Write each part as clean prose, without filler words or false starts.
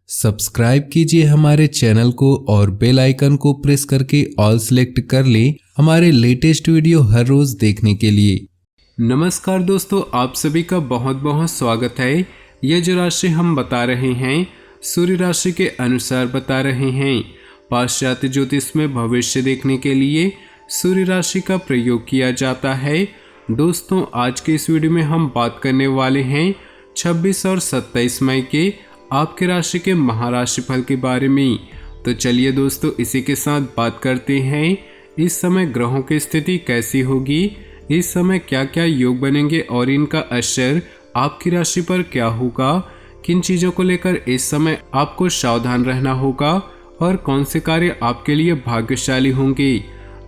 Subscribe कीजिए हमारे channel को और बेल आइकन को प्रेस करके ऑल सेलेक्ट कर लें हमारे लेटेस्ट वीडियो हर रोज देखने के लिए। नमस्कार दोस्तों, आप सभी का बहुत बहुत स्वागत है। यह जो राशि हम बता रहे हैं सूर्य राशि के अनुसार बता रहे हैं। पाश्चात्य ज्योतिष में भविष्य देखने के लिए सूर्य राशि का प्रयोग किया जाता है। दोस्तों, आज के इस वीडियो में हम बात करने वाले हैं 26 और 27 मई के आपके राशि के महाराशिफल के बारे में। तो चलिए दोस्तों, इसी के साथ बात करते हैं इस समय ग्रहों की स्थिति कैसी होगी, इस समय क्या क्या योग बनेंगे और इनका असर आपकी राशि पर क्या होगा, किन चीज़ों को लेकर इस समय आपको सावधान रहना होगा और कौन से कार्य आपके लिए भाग्यशाली होंगे।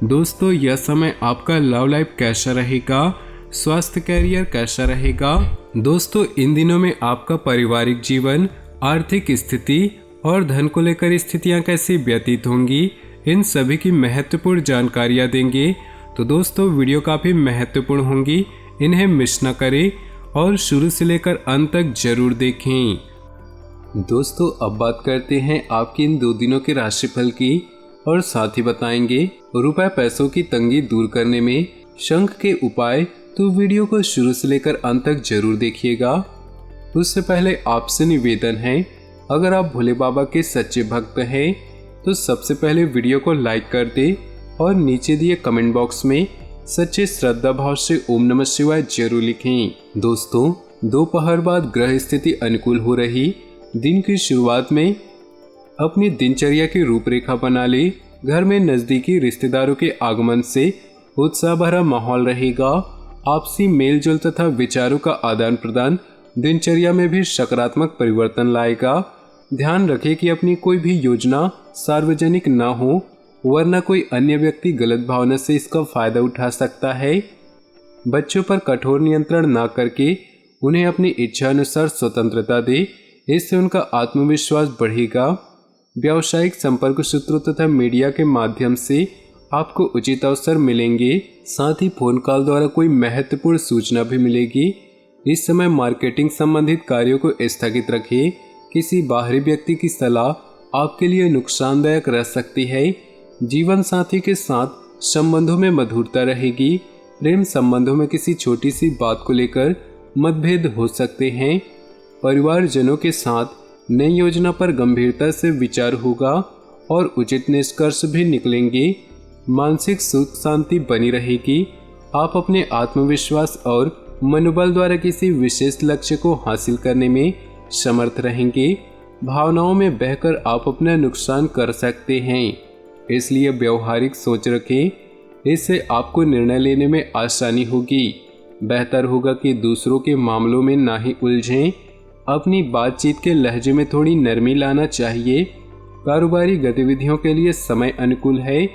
दोस्तों, यह समय आपका लव लाइफ कैसा रहेगा, स्वास्थ्य कैरियर कैसा रहेगा। दोस्तों, इन दिनों में आपका पारिवारिक जीवन, आर्थिक स्थिति और धन को लेकर स्थितियां कैसी व्यतीत होंगी, इन सभी की महत्वपूर्ण जानकारियां देंगे। तो दोस्तों, वीडियो काफ़ी महत्वपूर्ण होंगी, इन्हें मिस न करें और शुरू से लेकर अंत तक जरूर देखें। दोस्तों, अब बात करते हैं आपके इन 2 दिनों के राशिफल की और साथ ही बताएंगे रुपए पैसों की तंगी दूर करने में शंख के उपाय। तो वीडियो को शुरू से लेकर अंत तक जरूर देखिएगा। उससे पहले आपसे निवेदन है, अगर आप भोले बाबा के सच्चे भक्त हैं तो सबसे पहले वीडियो को लाइक कर दें और नीचे दिए कमेंट बॉक्स में सच्चे श्रद्धा भाव से ओम नमः शिवाय जरूर लिखें। दोस्तों, दोपहर बाद ग्रह स्थिति अनुकूल हो रही। दिन की शुरुआत में अपनी दिनचर्या की रूपरेखा बना ले। घर में नजदीकी रिश्तेदारों के आगमन से उत्साह भरा माहौल रहेगा। आपसी मेलजोल तथा विचारों का आदान प्रदान दिनचर्या में भी सकारात्मक परिवर्तन लाएगा। ध्यान रखें कि अपनी कोई भी योजना सार्वजनिक न हो, वरना कोई अन्य व्यक्ति गलत भावना से इसका फायदा उठा सकता है। बच्चों पर कठोर नियंत्रण न करके उन्हें अपनी इच्छा अनुसार स्वतंत्रता दे, इससे उनका आत्मविश्वास बढ़ेगा। व्यावसायिक संपर्क सूत्रों तथा मीडिया के माध्यम से आपको उचित अवसर मिलेंगे। साथ ही फोन कॉल द्वारा कोई महत्वपूर्ण सूचना भी मिलेगी। इस समय मार्केटिंग संबंधित कार्यों को स्थगित रखिए। किसी बाहरी व्यक्ति की सलाह आपके लिए नुकसानदायक रह सकती है। जीवन साथी के साथ संबंधों में मधुरता रहेगी। प्रेम संबंधों में किसी छोटी सी बात को लेकर मतभेद हो सकते हैं। परिवारजनों के साथ नई योजना पर गंभीरता से विचार होगा और उचित निष्कर्ष भी निकलेंगे। मानसिक सुख शांति बनी रहेगी। आप अपने आत्मविश्वास और मनोबल द्वारा किसी विशेष लक्ष्य को हासिल करने में समर्थ रहेंगे। भावनाओं में बहकर आप अपना नुकसान कर सकते हैं, इसलिए व्यवहारिक सोच रखें। इससे आपको निर्णय लेने में आसानी होगी। बेहतर होगा कि दूसरों के मामलों में ना ही उलझें। अपनी बातचीत के लहजे में थोड़ी नरमी लाना चाहिए। कारोबारी गतिविधियों के लिए समय अनुकूल है।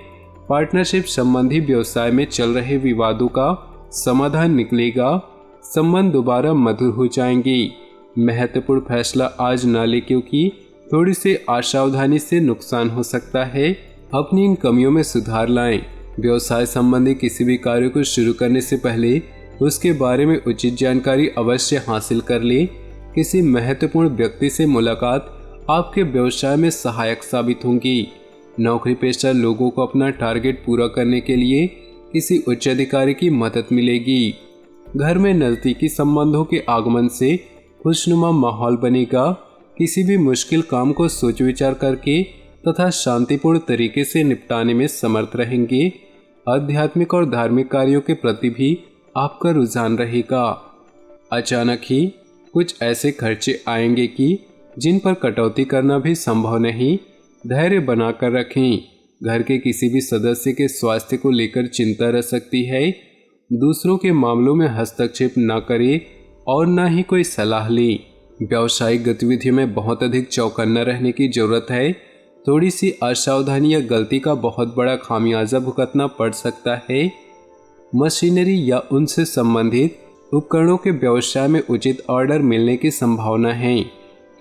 पार्टनरशिप संबंधी व्यवसाय में चल रहे विवादों का समाधान निकलेगा। संबंध दोबारा मधुर हो जाएंगे। महत्वपूर्ण फैसला आज न ले, क्योंकि थोड़ी सी असावधानी से नुकसान हो सकता है। अपनी इन कमियों में सुधार लाएं। व्यवसाय संबंधी किसी भी कार्य को शुरू करने से पहले उसके बारे में उचित जानकारी अवश्य हासिल कर लें। किसी महत्वपूर्ण व्यक्ति से मुलाकात आपके व्यवसाय में सहायक साबित होंगी। नौकरी पेशा लोगों को अपना टारगेट पूरा करने के लिए किसी उच्च अधिकारी की मदद मिलेगी। घर में नजदीकी संबंधों के आगमन से खुशनुमा माहौल बनेगा। किसी भी मुश्किल काम को सोच विचार करके तथा शांतिपूर्ण तरीके से निपटाने में समर्थ रहेंगे। आध्यात्मिक और धार्मिक कार्यों के प्रति भी आपका रुझान रहेगा। अचानक ही कुछ ऐसे खर्चे आएंगे कि जिन पर कटौती करना भी संभव नहीं। धैर्य बनाकर रखें। घर के किसी भी सदस्य के स्वास्थ्य को लेकर चिंता रह सकती है। दूसरों के मामलों में हस्तक्षेप न करें और न ही कोई सलाह लें। व्यावसायिक गतिविधियों में बहुत अधिक चौकन्ना रहने की जरूरत है। थोड़ी सी असावधानी या गलती का बहुत बड़ा खामियाजा भुगतना पड़ सकता है। मशीनरी या उनसे संबंधित उपकरणों के व्यवसाय में उचित ऑर्डर मिलने की संभावना है।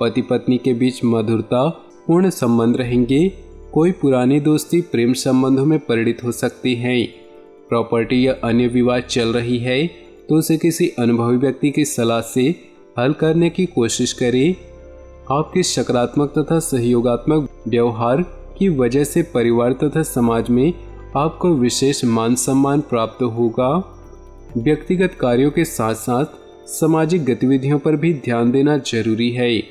पति पत्नी के बीच मधुरता पूर्ण संबंध रहेंगे। कोई पुरानी दोस्ती प्रेम संबंधों में परिणित हो सकती है। प्रॉपर्टी या अन्य विवाद चल रही है तो उसे किसी अनुभवी व्यक्ति की सलाह से हल करने की कोशिश करें। आपके सकारात्मक तथा सहयोगात्मक व्यवहार की वजह से परिवार तथा समाज में आपको विशेष मान सम्मान प्राप्त होगा। व्यक्तिगत कार्यों के साथ साथ सामाजिक गतिविधियों पर भी ध्यान देना जरूरी है।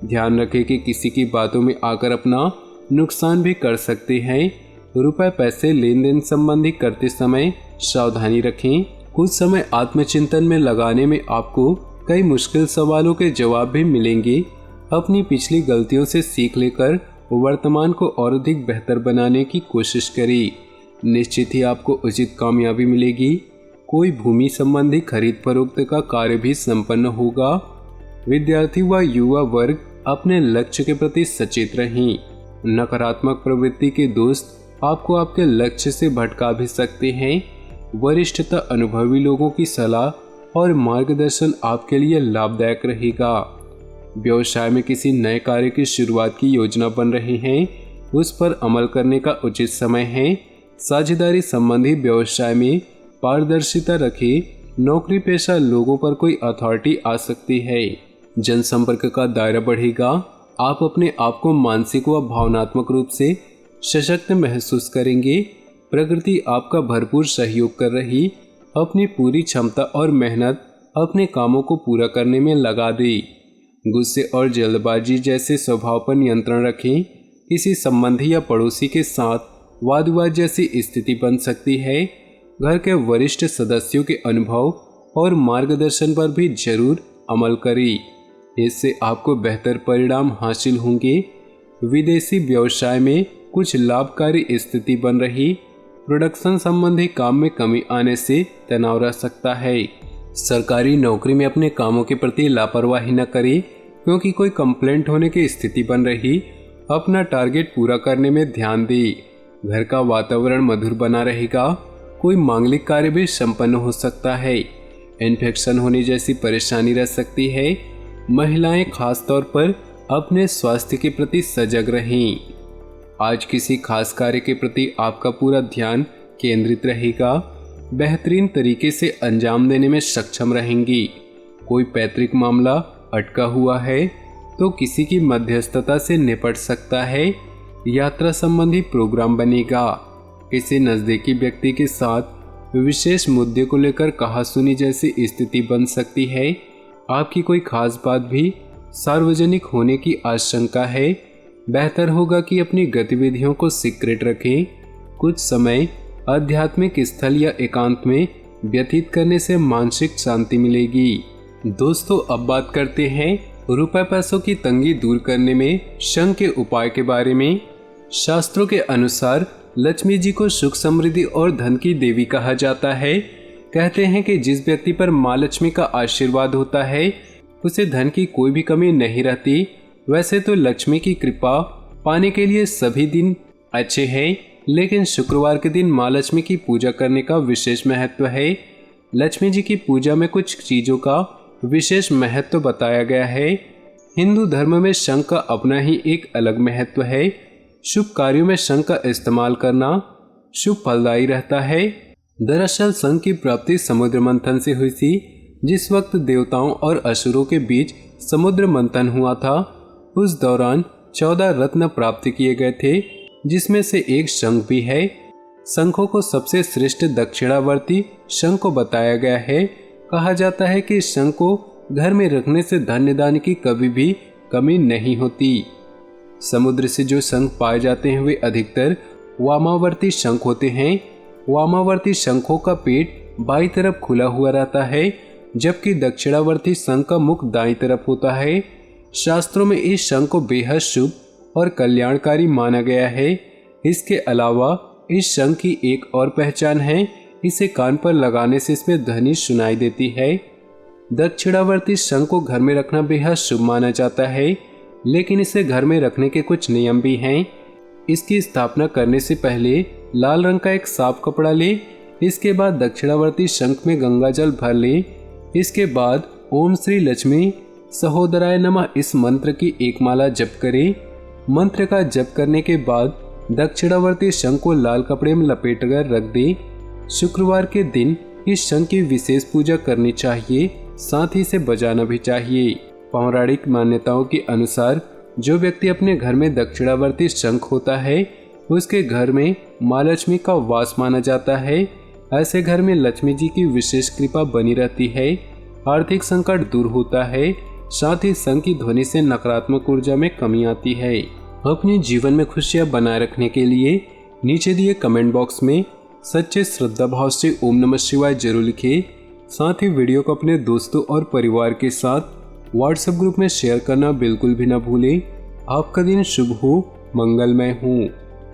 ध्यान रखें कि किसी की बातों में आकर अपना नुकसान भी कर सकते हैं। रुपए पैसे लेन देन संबंधी करते समय सावधानी रखें। कुछ समय आत्मचिंतन में लगाने में आपको कई मुश्किल सवालों के जवाब भी मिलेंगे। अपनी पिछली गलतियों से सीख लेकर वर्तमान को और अधिक बेहतर बनाने की कोशिश करें। निश्चित ही आपको उचित कामयाबी मिलेगी। कोई भूमि संबंधी खरीद फरोख्त का कार्य भी संपन्न होगा। विद्यार्थी व युवा वर्ग अपने लक्ष्य के प्रति सचेत रहें। नकारात्मक प्रवृत्ति के दोस्त आपको आपके लक्ष्य से भटका भी सकते हैं। वरिष्ठता अनुभवी लोगों की सलाह और मार्गदर्शन आपके लिए लाभदायक रहेगा। व्यवसाय में किसी नए कार्य की शुरुआत की योजना बन रही है, उस पर अमल करने का उचित समय है। साझेदारी संबंधी व्यवसाय में पारदर्शिता रखें। नौकरी पेशा लोगों पर कोई अथॉरिटी आ सकती है। जनसंपर्क का दायरा बढ़ेगा। आप अपने आप को मानसिक व भावनात्मक रूप से सशक्त महसूस करेंगे। प्रकृति आपका भरपूर सहयोग कर रही। अपनी पूरी क्षमता और मेहनत अपने कामों को पूरा करने में लगा दे। गुस्से और जल्दबाजी जैसे स्वभाव पर नियंत्रण रखें। किसी संबंधी या पड़ोसी के साथ वाद विवाद जैसी स्थिति बन सकती है। घर के वरिष्ठ सदस्यों के अनुभव और मार्गदर्शन पर भी जरूर अमल करें। इससे आपको बेहतर परिणाम हासिल होंगे। विदेशी व्यवसाय में कुछ लाभकारी स्थिति बन रही। प्रोडक्शन संबंधी काम में कमी आने से तनाव रह सकता है। सरकारी नौकरी में अपने कामों के प्रति लापरवाही न करें, क्योंकि कोई कंप्लेंट होने की स्थिति बन रही। अपना टारगेट पूरा करने में ध्यान दें। घर का वातावरण मधुर बना रहेगा। कोई मांगलिक कार्य भी संपन्न हो सकता है। इन्फेक्शन होने जैसी परेशानी रह सकती है। महिलाएं खास तौर पर अपने स्वास्थ्य के प्रति सजग रहें। आज किसी खास कार्य के प्रति आपका पूरा ध्यान केंद्रित रहेगा। बेहतरीन तरीके से अंजाम देने में सक्षम रहेंगी। कोई पैतृक मामला अटका हुआ है तो किसी की मध्यस्थता से निपट सकता है। यात्रा संबंधी प्रोग्राम बनेगा। किसी नज़दीकी व्यक्ति के साथ विशेष मुद्दे को लेकर कहासुनी जैसी स्थिति बन सकती है। आपकी कोई खास बात भी सार्वजनिक होने की आशंका है। बेहतर होगा कि अपनी गतिविधियों को सीक्रेट रखें। कुछ समय आध्यात्मिक स्थल या एकांत में व्यतीत करने से मानसिक शांति मिलेगी। दोस्तों, अब बात करते हैं रुपए पैसों की तंगी दूर करने में शंख के उपाय के बारे में। शास्त्रों के अनुसार लक्ष्मी जी को सुख समृद्धि और धन की देवी कहा जाता है। कहते हैं कि जिस व्यक्ति पर माँ लक्ष्मी का आशीर्वाद होता है उसे धन की कोई भी कमी नहीं रहती। वैसे तो लक्ष्मी की कृपा पाने के लिए सभी दिन अच्छे हैं, लेकिन शुक्रवार के दिन माँ लक्ष्मी की पूजा करने का विशेष महत्व है। लक्ष्मी जी की पूजा में कुछ चीज़ों का विशेष महत्व बताया गया है। हिंदू धर्म में शंख का अपना ही एक अलग महत्व है। शुभ कार्यों में शंख का इस्तेमाल करना शुभ फलदायी रहता है। दरअसल शंख की प्राप्ति समुद्र मंथन से हुई थी। जिस वक्त देवताओं और असुरों के बीच समुद्र मंथन हुआ था, उस दौरान 14 रत्न प्राप्त किए गए थे, जिसमें से एक शंख भी है। शंखों को सबसे श्रेष्ठ दक्षिणावर्ती शंख को बताया गया है। कहा जाता है कि शंख को घर में रखने से धन्य दान की कभी भी कमी नहीं होती। समुद्र से जो शंख पाए जाते हैं वे अधिकतर वामावर्ती शंख होते हैं। वामावर्ती शंखों का पेट बाईं तरफ खुला हुआ रहता है, जबकि दक्षिणावर्ती शंख का मुख दाईं तरफ होता है। शास्त्रों में इस शंख को बेहद शुभ और कल्याणकारी माना गया है। इसके अलावा इस शंख की एक और पहचान है, इसे कान पर लगाने से इसमें ध्वनि सुनाई देती है। दक्षिणावर्ती शंख को घर में रखना बेहद शुभ माना जाता है, लेकिन इसे घर में रखने के कुछ नियम भी हैं। इसकी स्थापना करने से पहले लाल रंग का एक साफ कपड़ा ले। इसके बाद दक्षिणावर्ती शंख में गंगा जल भर ले। इसके बाद ओम श्री लक्ष्मी सहोदराय नमः इस मंत्र की एक माला जप करें। मंत्र का जप करने के बाद दक्षिणावर्ती शंख को लाल कपड़े में लपेटकर रख दें। शुक्रवार के दिन इस शंख की विशेष पूजा करनी चाहिए, साथ ही इसे बजाना भी चाहिए। पौराणिक मान्यताओं के अनुसार जो व्यक्ति अपने घर में दक्षिणावर्ती शंख होता है उसके घर में माँ लक्ष्मी का वास माना जाता है। ऐसे घर में लक्ष्मी जी की विशेष कृपा बनी रहती है, आर्थिक संकट दूर होता है, साथ ही शंख की ध्वनि से नकारात्मक ऊर्जा में कमी आती है। अपने जीवन में खुशियां बनाए रखने के लिए नीचे दिए कमेंट बॉक्स में सच्चे श्रद्धा भाव से ओम नमः शिवाय जरूर लिखें। साथ ही वीडियो को अपने दोस्तों और परिवार के साथ व्हाट्सएप ग्रुप में शेयर करना बिल्कुल भी न भूलें। आपका दिन शुभ हो, मंगलमय हो।